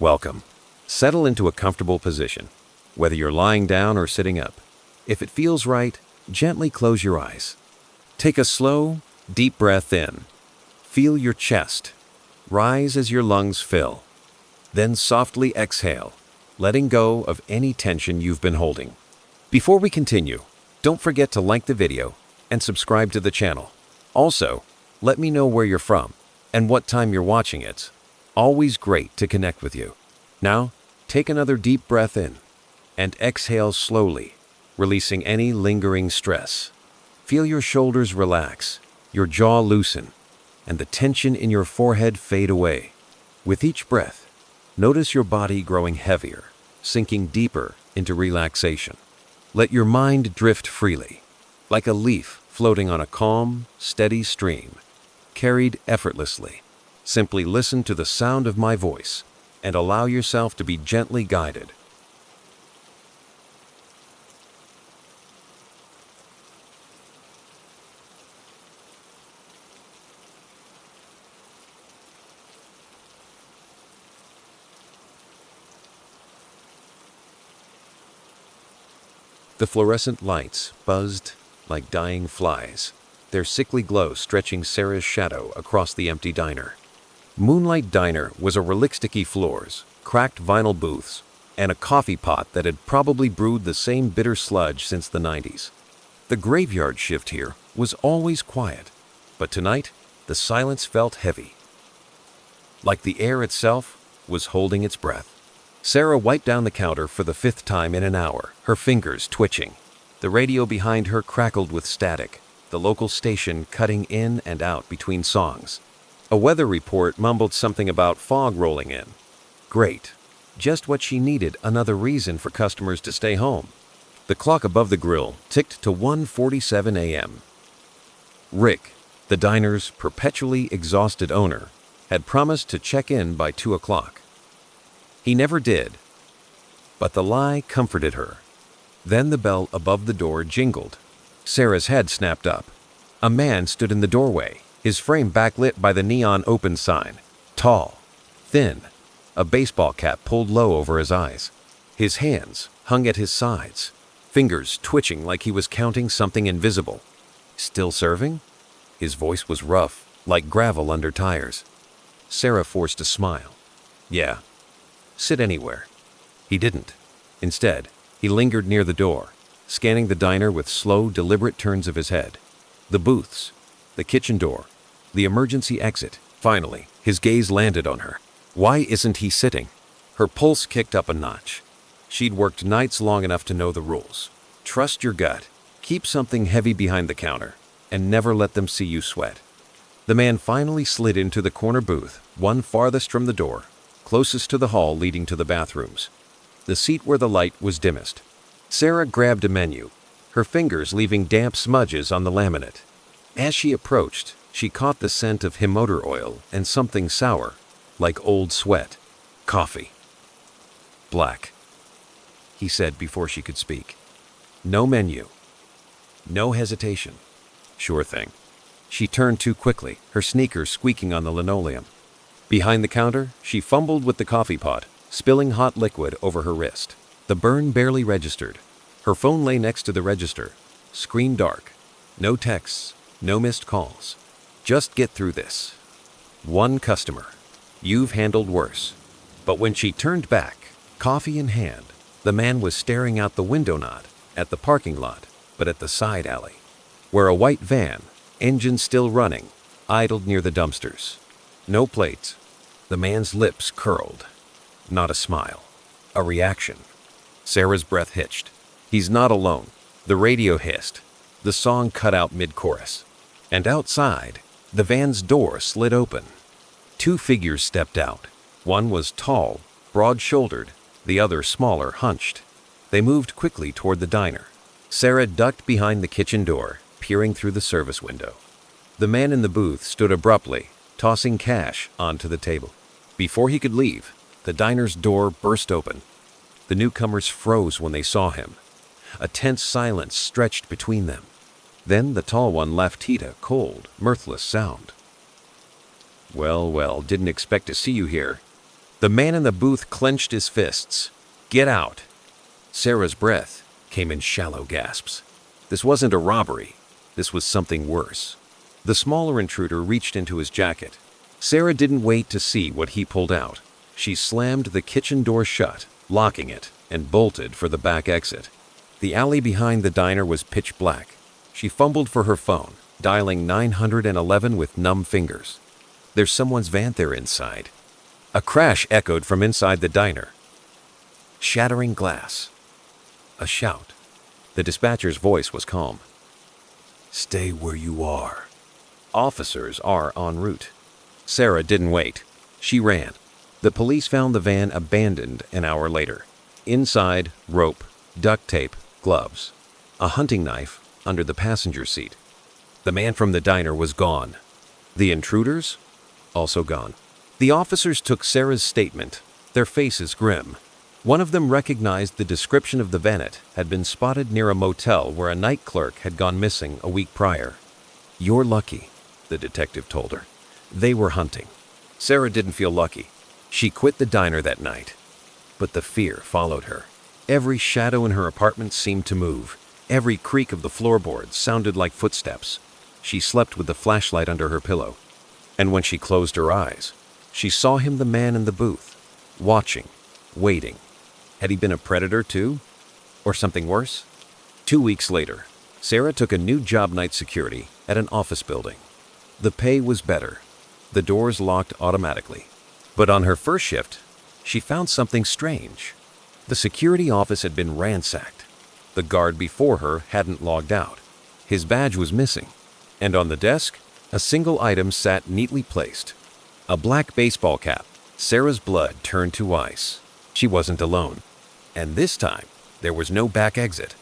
Welcome. Settle into a comfortable position, whether you're lying down or sitting up. If it feels right, gently close your eyes. Take a slow, deep breath in. Feel your chest rise as your lungs fill. Then softly exhale, letting go of any tension you've been holding. Before we continue, don't forget to like the video and subscribe to the channel. Also, let me know where you're from and what time you're watching it. Always great to connect with you. Now, take another deep breath in and exhale slowly, releasing any lingering stress. Feel your shoulders relax, your jaw loosen, and the tension in your forehead fade away. With each breath, notice your body growing heavier, sinking deeper into relaxation. Let your mind drift freely, like a leaf floating on a calm, steady stream, carried effortlessly. Simply listen to the sound of my voice and allow yourself to be gently guided. The fluorescent lights buzzed like dying flies, their sickly glow stretching Sarah's shadow across the empty diner. Moonlight Diner was a relic sticky floors, cracked vinyl booths, and a coffee pot that had probably brewed the same bitter sludge since the 90s. The graveyard shift here was always quiet, but tonight the silence felt heavy, like the air itself was holding its breath. Sarah wiped down the counter for the 5th time in an hour, her fingers twitching. The radio behind her crackled with static, the local station cutting in and out between songs. A weather report mumbled something about fog rolling in. Great. Just what she needed, another reason for customers to stay home. The clock above the grill ticked to 1:47 a.m. Rick, the diner's perpetually exhausted owner, had promised to check in by 2 o'clock. He never did, but the lie comforted her. Then the bell above the door jingled. Sarah's head snapped up. A man stood in the doorway, his frame backlit by the neon open sign. Tall, thin, a baseball cap pulled low over his eyes. His hands hung at his sides, fingers twitching like he was counting something invisible. Still serving? His voice was rough, like gravel under tires. Sarah forced a smile. Yeah. Sit anywhere. He didn't. Instead, he lingered near the door, scanning the diner with slow, deliberate turns of his head. The booths, the kitchen door, the emergency exit. Finally, his gaze landed on her. Why isn't he sitting? Her pulse kicked up a notch. She'd worked nights long enough to know the rules. Trust your gut, keep something heavy behind the counter, and never let them see you sweat. The man finally slid into the corner booth, one farthest from the door, closest to the hall leading to the bathrooms, the seat where the light was dimmest. Sarah grabbed a menu, her fingers leaving damp smudges on the laminate. As she approached, she caught the scent of him motor oil and something sour, like old sweat. Coffee. Black, he said before she could speak. No menu. No hesitation. Sure thing. She turned too quickly, her sneakers squeaking on the linoleum. Behind the counter, she fumbled with the coffee pot, spilling hot liquid over her wrist. The burn barely registered. Her phone lay next to the register, screen dark. No texts, no missed calls. Just get through this. One customer. You've handled worse. But when she turned back, coffee in hand, the man was staring out the window, not at the parking lot, but at the side alley, where a white van, engine still running, idled near the dumpsters. No plates. The man's lips curled. Not a smile. A reaction. Sarah's breath hitched. He's not alone. The radio hissed. The song cut out mid-chorus. And outside, the van's door slid open. 2 figures stepped out. One was tall, broad-shouldered, the other smaller, hunched. They moved quickly toward the diner. Sarah ducked behind the kitchen door, peering through the service window. The man in the booth stood abruptly, tossing cash onto the table. Before he could leave, the diner's door burst open. The newcomers froze when they saw him. A tense silence stretched between them. Then the tall one left Tita, cold, mirthless sound. Well, didn't expect to see you here. The man in the booth clenched his fists. "Get out!" Sarah's breath came in shallow gasps. This wasn't a robbery. This was something worse. The smaller intruder reached into his jacket. Sarah didn't wait to see what he pulled out. She slammed the kitchen door shut, locking it, and bolted for the back exit. The alley behind the diner was pitch black. She fumbled for her phone, dialing 911 with numb fingers. There's someone's van there inside. A crash echoed from inside the diner. Shattering glass. A shout. The dispatcher's voice was calm. "Stay where you are. Officers are en route." Sarah didn't wait. She ran. The police found the van abandoned an hour later. Inside, rope, duct tape, gloves. A hunting knife under the passenger seat. The man from the diner was gone. The intruders? Also gone. The officers took Sarah's statement, their faces grim. One of them recognized the description of the vanet had been spotted near a motel where a night clerk had gone missing a week prior. "You're lucky," the detective told her. They were hunting. Sarah didn't feel lucky. She quit the diner that night. But the fear followed her. Every shadow in her apartment seemed to move. Every creak of the floorboards sounded like footsteps. She slept with the flashlight under her pillow. And when she closed her eyes, she saw him, the man in the booth, watching, waiting. Had he been a predator too? Or something worse? 2 weeks later, Sarah took a new job night security at an office building. The pay was better. The doors locked automatically. But on her first shift, she found something strange. The security office had been ransacked. The guard before her hadn't logged out. His badge was missing. And on the desk, a single item sat neatly placed. A black baseball cap. Sarah's blood turned to ice. She wasn't alone. And this time, there was no back exit.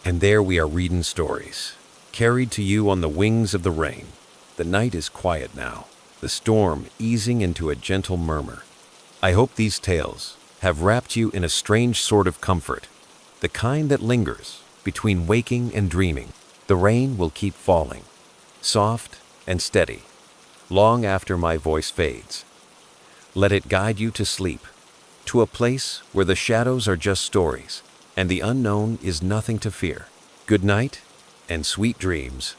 And there we are reading stories, carried to you on the wings of the rain. The night is quiet now, the storm easing into a gentle murmur. I hope these tales have wrapped you in a strange sort of comfort, the kind that lingers between waking and dreaming. The rain will keep falling, soft and steady, long after my voice fades. Let it guide you to sleep, to a place where the shadows are just stories, and the unknown is nothing to fear. Good night and sweet dreams.